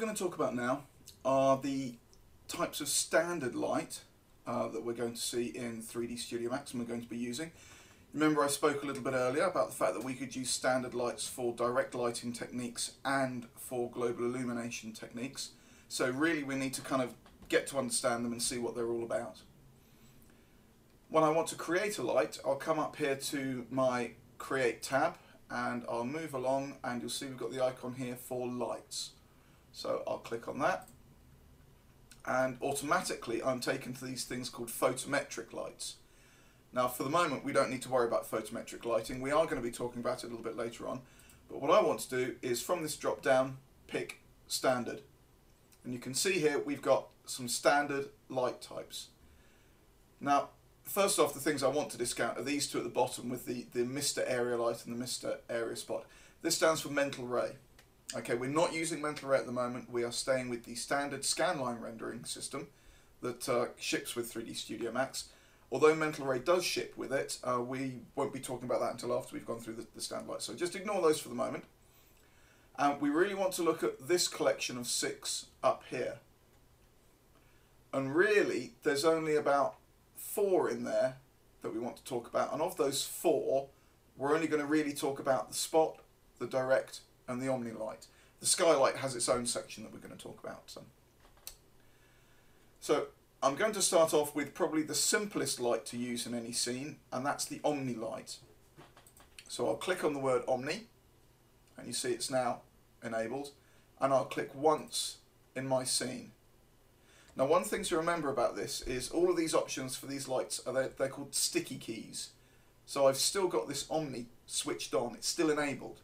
going to talk about now are the types of standard light that we're going to see in 3D Studio Max and we're going to be using. Remember I spoke a little bit earlier about the fact that we could use standard lights for direct lighting techniques and for global illumination techniques. So really we need to kind of get to understand them and see what they're all about. When I want to create a light, I'll come up here to my Create tab and I'll move along and you'll see we've got the icon here for lights. So I'll click on that and automatically I'm taken to these things called photometric lights. Now for the moment we don't need to worry about photometric lighting, we are going to be talking about it a little bit later on, but what I want to do is from this drop down pick standard, and you can see here we've got some standard light types. Now first off, the things I want to discount are these two at the bottom with the Mr. Area Light and the Mr. Area Spot. This stands for Mental Ray. Okay, we're not using Mental Ray at the moment, we are staying with the standard scanline rendering system that ships with 3D Studio Max. Although Mental Ray does ship with it, we won't be talking about that until after we've gone through the standard light. So just ignore those for the moment. And we really want to look at this collection of 6 up here. And really, there's only about 4 in there that we want to talk about. And of those 4, we're only going to really talk about the Spot, the Direct, and the Omni Light. The Skylight has its own section that we're going to talk about. So I'm going to start off with probably the simplest light to use in any scene, and that's the Omni Light. So I'll click on the word Omni, and you see it's now enabled, and I'll click once in my scene. Now one thing to remember about this is all of these options for these lights, they're called sticky keys. So I've still got this Omni switched on, it's still enabled.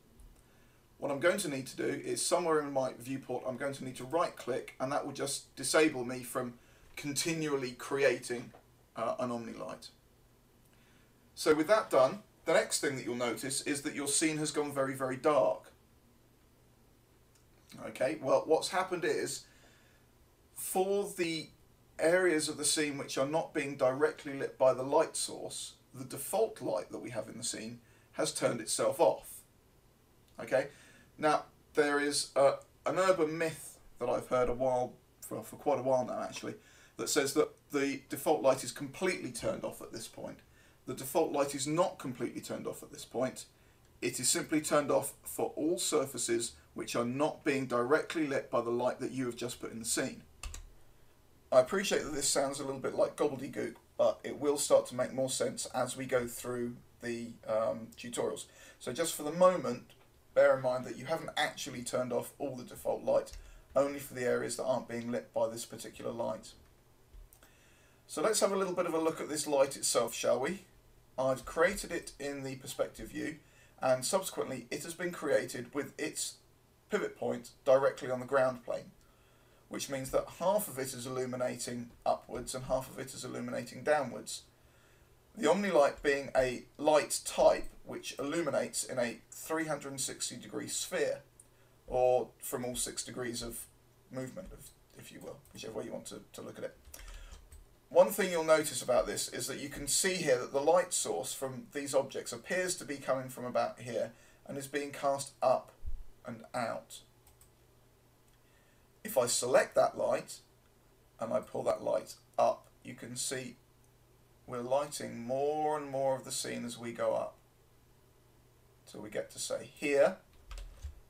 What I'm going to need to do is somewhere in my viewport I'm going to need to right click, and that will just disable me from continually creating an Omni Light. So with that done, the next thing that you'll notice is that your scene has gone very, very dark. Okay, well what's happened is, for the areas of the scene which are not being directly lit by the light source, the default light that we have in the scene has turned itself off. Okay, now there is an urban myth that I've heard for quite a while now actually, that says that the default light is completely turned off at this point. The default light is not completely turned off at this point. It is simply turned off for all surfaces which are not being directly lit by the light that you have just put in the scene. I appreciate that this sounds a little bit like gobbledygook, but it will start to make more sense as we go through the tutorials. So just for the moment, bear in mind that you haven't actually turned off all the default light, only for the areas that aren't being lit by this particular light. So let's have a little bit of a look at this light itself, shall we? I've created it in the perspective view, and subsequently it has been created with its pivot point directly on the ground plane, which means that half of it is illuminating upwards and half of it is illuminating downwards. The Omni Light being a light type which illuminates in a 360-degree sphere, or from all 6 degrees of movement, if you will, whichever way you want to look at it. One thing you'll notice about this is that you can see here that the light source from these objects appears to be coming from about here and is being cast up and out. If I select that light and I pull that light up, you can see we're lighting more and more of the scene as we go up. So we get to say here,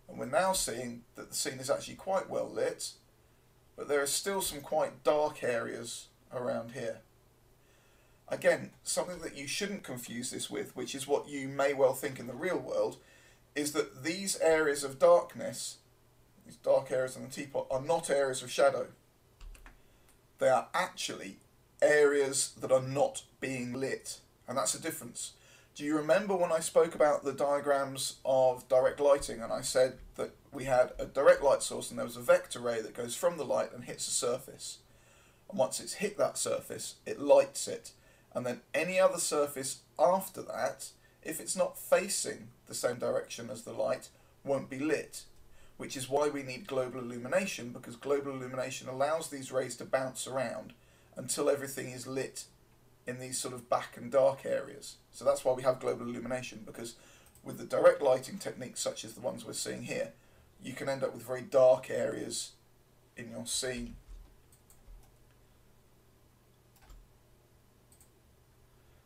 and we're now seeing that the scene is actually quite well lit, but there are still some quite dark areas around here. Again, something that you shouldn't confuse this with, which is what you may well think in the real world, is that these areas of darkness, these dark areas on the teapot, are not areas of shadow. They are actually areas that are not being lit, and that's the difference. Do you remember when I spoke about the diagrams of direct lighting and I said that we had a direct light source and there was a vector ray that goes from the light and hits a surface? And once it's hit that surface, it lights it. And then any other surface after that, if it's not facing the same direction as the light, won't be lit. Which is why we need global illumination, because global illumination allows these rays to bounce around until everything is lit in these sort of back and dark areas. So that's why we have global illumination, because with the direct lighting techniques such as the ones we're seeing here, you can end up with very dark areas in your scene.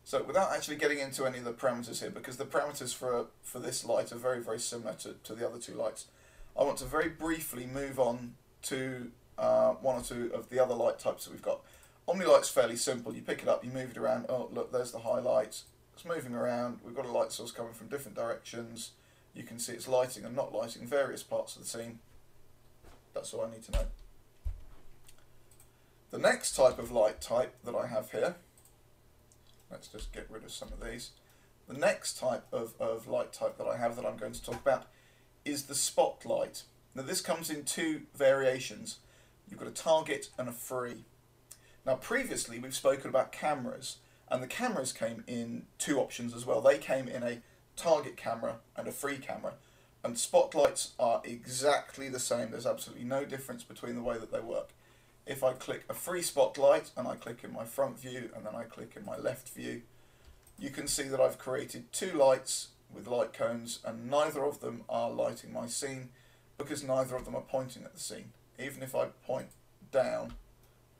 So without actually getting into any of the parameters here, because the parameters for this light are very, very similar to the other two lights, I want to very briefly move on to one or two of the other light types that we've got. Omni Light's fairly simple. You pick it up, you move it around. Oh, look, there's the highlight. It's moving around. We've got a light source coming from different directions. You can see it's lighting and not lighting various parts of the scene. That's all I need to know. The next type of light type that I have here, let's just get rid of some of these. The next type of light type that I have that I'm going to talk about is the spotlight. Now this comes in two variations. You've got a target and a free. Now previously we've spoken about cameras, and the cameras came in two options as well. They came in a target camera and a free camera, and spotlights are exactly the same. There's absolutely no difference between the way that they work. If I click a free spotlight and I click in my front view and then I click in my left view, you can see that I've created two lights with light cones, and neither of them are lighting my scene because neither of them are pointing at the scene. Even if I point down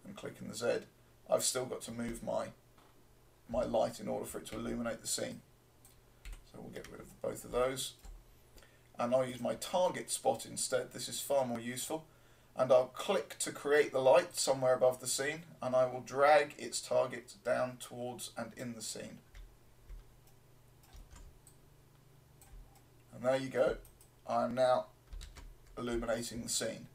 and click in the Z, I've still got to move my light in order for it to illuminate the scene. So we'll get rid of both of those, and I'll use my target spot instead. This is far more useful, and I'll click to create the light somewhere above the scene, and I will drag its target down towards and in the scene. And there you go. I'm now illuminating the scene.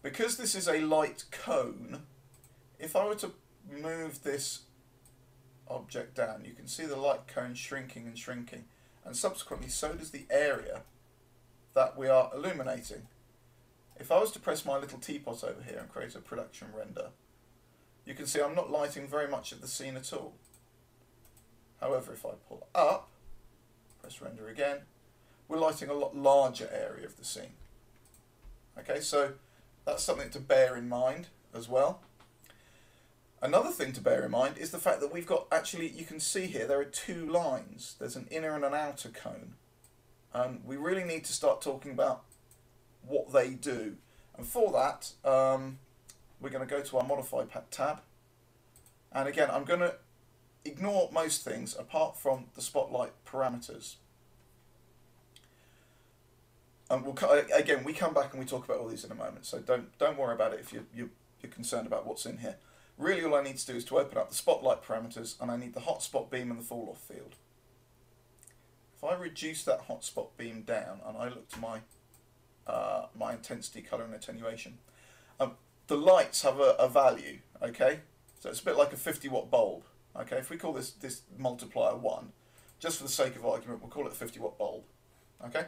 Because this is a light cone, if I were to move this object down, you can see the light cone shrinking and shrinking, and subsequently so does the area that we are illuminating. If I was to press my little teapot over here and create a production render, you can see I'm not lighting very much of the scene at all. However, if I pull up, press render again, we're lighting a lot larger area of the scene. Okay, so that's something to bear in mind as well. Another thing to bear in mind is the fact that we've got, actually, you can see here, there are two lines. There's an inner and an outer cone. And we really need to start talking about what they do. And for that, we're going to go to our Modify tab. And again, I'm going to ignore most things apart from the spotlight parameters. And again, we come back and we talk about all these in a moment, so don't worry about it if you're concerned about what's in here. Really, all I need to do is to open up the spotlight parameters, and I need the hotspot beam and the fall-off field. If I reduce that hotspot beam down and I look to my my intensity, color, and attenuation, the lights have a value. Okay, so it's a bit like a 50-watt bulb. Okay, if we call this multiplier 1, just for the sake of argument, we'll call it a 50-watt bulb. Okay.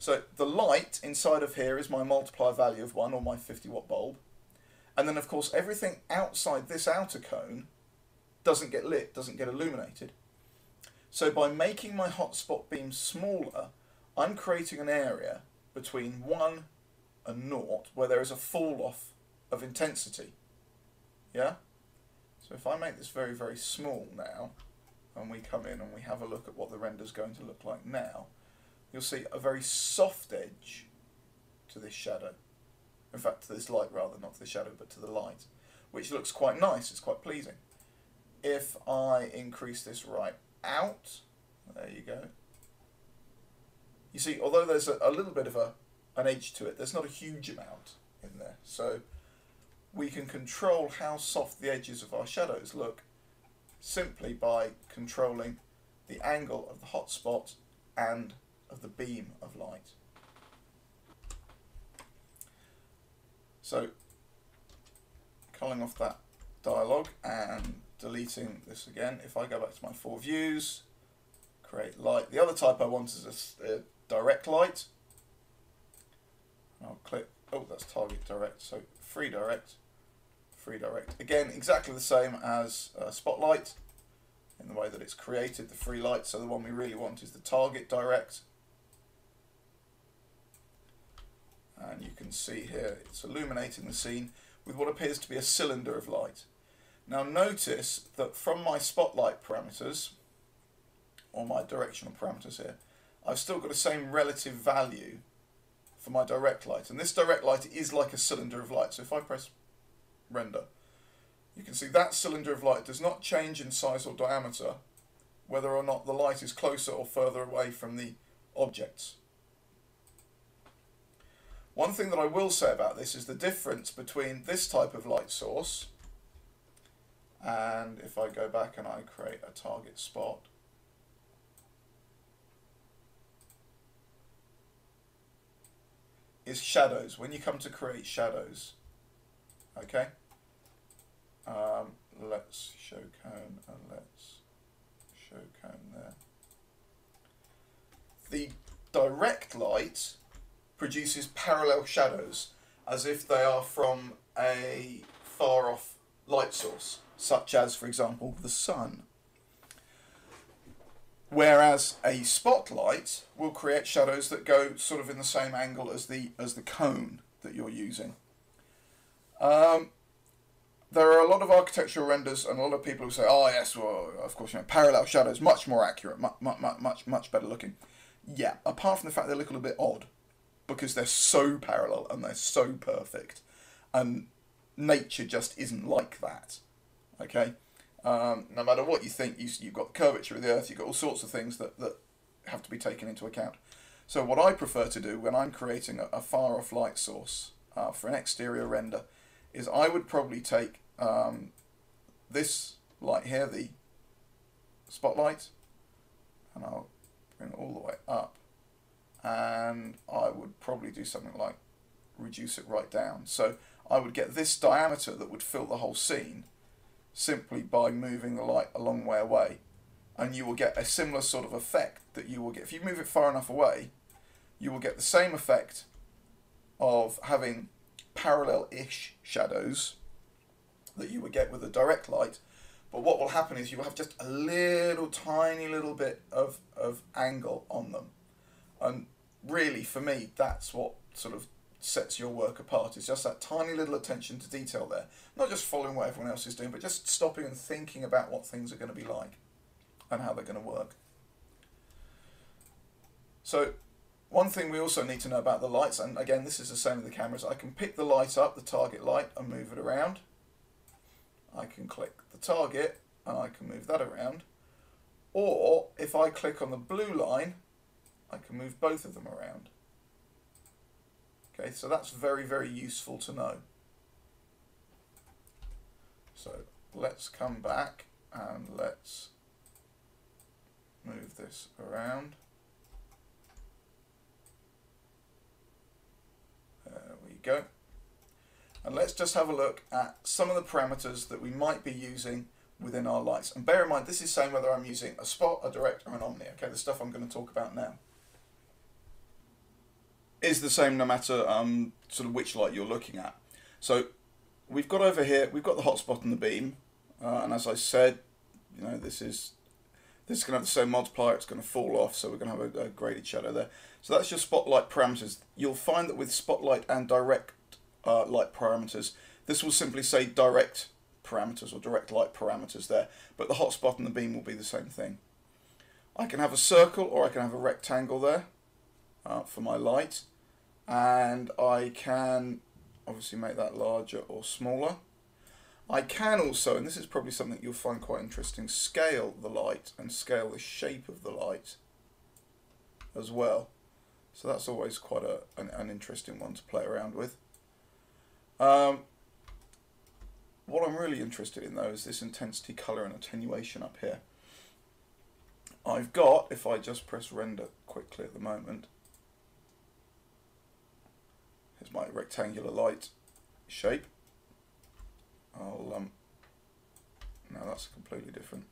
So the light inside of here is my multiplier value of 1, or my 50-watt bulb. And then, of course, everything outside this outer cone doesn't get lit, doesn't get illuminated. So by making my hotspot beam smaller, I'm creating an area between 1 and 0 where there is a fall-off of intensity. Yeah? So if I make this very, very small now, and we come in and we have a look at what the render's going to look like now, you'll see a very soft edge to this shadow. In fact, to this light rather, not to the shadow, but to the light, which looks quite nice, it's quite pleasing. If I increase this right out, there you go. You see, although there's a little bit of an edge to it, there's not a huge amount in there. So we can control how soft the edges of our shadows look simply by controlling the angle of the hotspot and of the beam of light. So, culling off that dialog and deleting this again, if I go back to my 4 views, create light. The other type I want is a direct light. I'll click, oh, that's target direct, so free direct, free direct. Again, exactly the same as spotlight in the way that it's created, the free light. So the one we really want is the target direct. And you can see here it's illuminating the scene with what appears to be a cylinder of light. Now notice that from my spotlight parameters, or my directional parameters here, I've still got the same relative value for my direct light. And this direct light is like a cylinder of light. So if I press render, you can see that cylinder of light does not change in size or diameter whether or not the light is closer or further away from the objects. One thing that I will say about this is the difference between this type of light source, and if I go back and I create a target spot, is shadows. When you come to create shadows, okay, let's show cone and let's show cone there. The direct light produces parallel shadows as if they are from a far off light source, such as, for example, the sun. Whereas a spotlight will create shadows that go sort of in the same angle as the cone that you're using. There are a lot of architectural renders and a lot of people who say, oh yes, well, of course, parallel shadows, much more accurate, much better looking. Yeah, apart from the fact they look a little bit odd, because they're so parallel and they're so perfect, and nature just isn't like that. Okay, no matter what you think, you've got the curvature of the Earth, you've got all sorts of things that have to be taken into account. So what I prefer to do when I'm creating a far off light source for an exterior render is I would probably take this light here, the spotlight, and I'll bring it all the way up, and I would probably do something like reduce it right down. So I would get this diameter that would fill the whole scene simply by moving the light a long way away, and you will get a similar sort of effect that you will get if you move it far enough away. You will get the same effect of having parallel-ish shadows that you would get with a direct light, but what will happen is you will have just a little tiny little bit of angle on them. And really, for me, that's what sort of sets your work apart. It's just that tiny little attention to detail there. Not just following what everyone else is doing, but just stopping and thinking about what things are going to be like and how they're going to work. So one thing we also need to know about the lights, and again, this is the same with the cameras, I can pick the light up, the target light, and move it around. I can click the target and I can move that around. Or if I click on the blue line, I can move both of them around. Okay, so that's very, very useful to know. So let's come back and let's move this around. There we go. And let's just have a look at some of the parameters that we might be using within our lights. And bear in mind, this is saying whether I'm using a spot, a direct, or an Omni. Okay, the stuff I'm going to talk about now is the same no matter sort of which light you're looking at. So we've got over here, we've got the hotspot and the beam, and as I said, you know, this is going to have the same multiplier. It's going to fall off, so we're going to have a graded shadow there. So that's your spotlight parameters. You'll find that with spotlight and direct light parameters, this will simply say direct parameters or direct light parameters there, but the hotspot and the beam will be the same thing. I can have a circle or I can have a rectangle there for my light, and I can obviously make that larger or smaller. I can also, and this is probably something you'll find quite interesting, scale the light and scale the shape of the light as well. So that's always quite an interesting one to play around with. What I'm really interested in though is this intensity, colour and attenuation up here. I've got, if I just press render quickly at the moment, here's my rectangular light shape. No, that's completely different.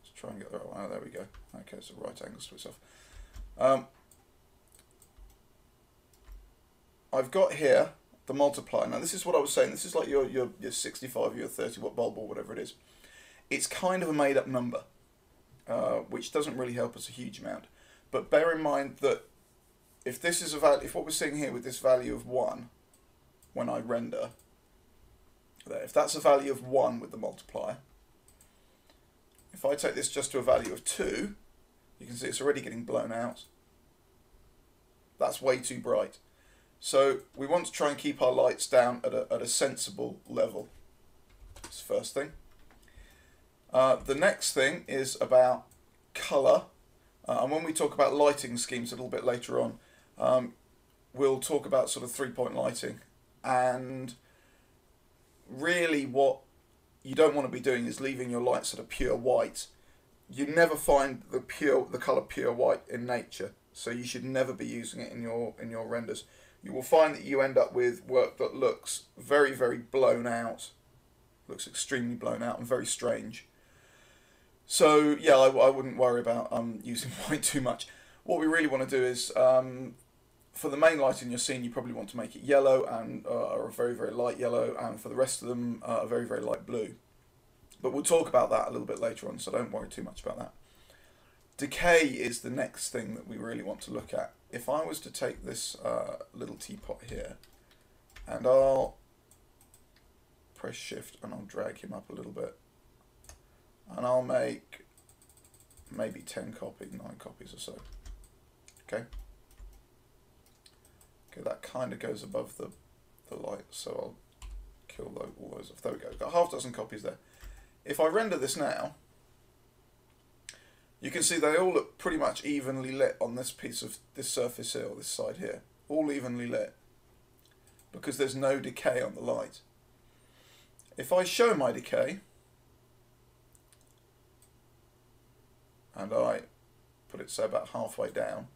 Let's try and get the right one. Oh, there we go. Okay, so right angles to itself. I've got here the multiplier. Now this is what I was saying. This is like your 65, your 30 watt bulb or whatever it is. It's kind of a made up number, which doesn't really help us a huge amount. But bear in mind that if this is a value, if what we're seeing here with this value of 1, when I render, if that's a value of 1 with the multiplier, if I take this just to a value of 2, You can see it's already getting blown out. That's way too bright. So we want to try and keep our lights down at a sensible level. That's the first thing. The next thing is about colour. And when we talk about lighting schemes a little bit later on, we'll talk about sort of 3-point lighting. And really what you don't want to be doing is leaving your lights at a pure white. You never find the colour pure white in nature, so you should never be using it in your renders. You will find that you end up with work that looks very, very blown out, looks extremely blown out and very strange. So yeah, I wouldn't worry about using white too much. What we really want to do is, for the main light in your scene, you probably want to make it yellow and or a very, very light yellow, and for the rest of them, a very, very light blue. But we'll talk about that a little bit later on, so don't worry too much about that. Decay is the next thing that we really want to look at. If I was to take this little teapot here, and I'll press shift and I'll drag him up a little bit, and I'll make maybe 9 copies or so. Okay. Okay, that kind of goes above the light, so I'll kill all those off. There we go. Got half a dozen copies there. If I render this now, you can see they all look pretty much evenly lit on this this surface here, or this side here. All evenly lit, because there's no decay on the light. If I show my decay, and I put it, say, about halfway down,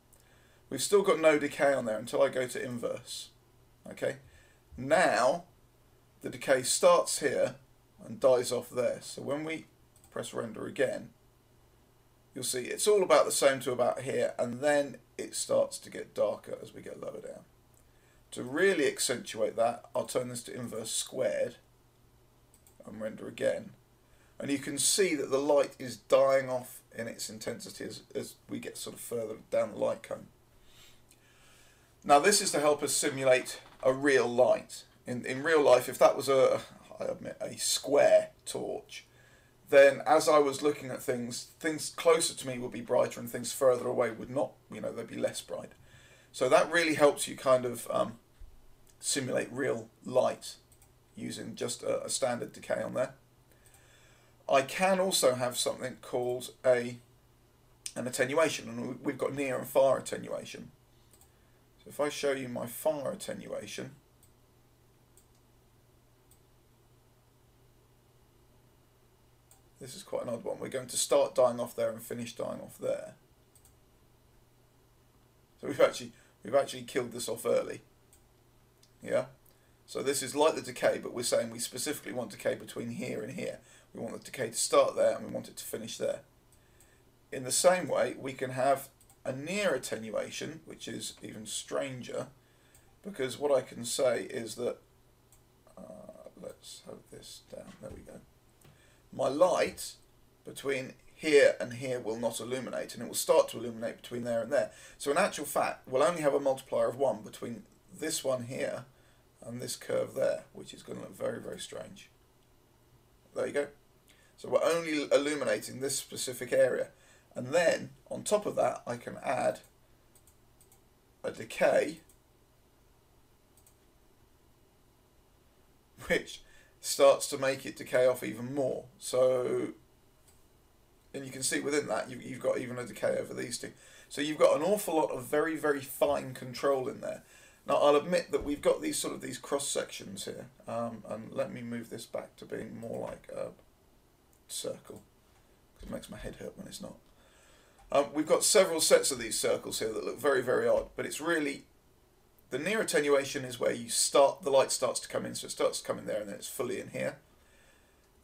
we've still got no decay on there until I go to inverse. Okay, now the decay starts here and dies off there. So when we press render again, you'll see it's all about the same to about here, and then it starts to get darker as we get lower down. To really accentuate that, I'll turn this to inverse squared and render again. And you can see that the light is dying off in its intensity as we get sort of further down the light cone. Now this is to help us simulate a real light. In real life, if that was I admit, a square torch, then as I was looking at things closer to me would be brighter and things further away would not, they'd be less bright. So that really helps you kind of simulate real light using just a standard decay on there. I can also have something called an attenuation, and we've got near and far attenuation. So if I show you my far attenuation, this is quite an odd one. We're going to start dying off there and finish dying off there. So we've actually killed this off early. Yeah. So this is like the decay, but we're saying we specifically want decay between here and here. We want the decay to start there and we want it to finish there. In the same way, we can have a near attenuation, which is even stranger, because what I can say is that, let's have this down, there we go. My light between here and here will not illuminate, and it will start to illuminate between there and there. So in actual fact, we'll only have a multiplier of 1 between this one here and this curve there, which is going to look very, very strange. There you go. So we're only illuminating this specific area. And then, on top of that, I can add a decay, which starts to make it decay off even more. So, and you can see within that, you've got even a decay over these two. So you've got an awful lot of very, very fine control in there. Now, I'll admit that we've got these cross sections here, and let me move this back to being more like a circle, because it makes my head hurt when it's not. We've got several sets of these circles here that look very, very odd, but it's really, the near attenuation is where the light starts to come in, so it starts to come in there and then it's fully in here.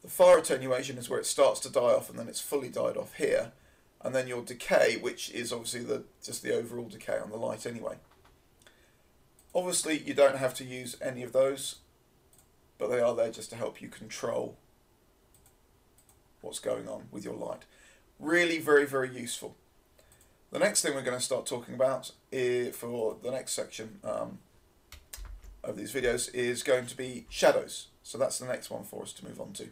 The far attenuation is where it starts to die off and then it's fully died off here. And then your decay, which is obviously just the overall decay on the light anyway. Obviously, you don't have to use any of those, but they are there just to help you control what's going on with your light. Really very, very useful. The next thing we're going to start talking about for the next section of these videos is going to be shadows. So that's the next one for us to move on to.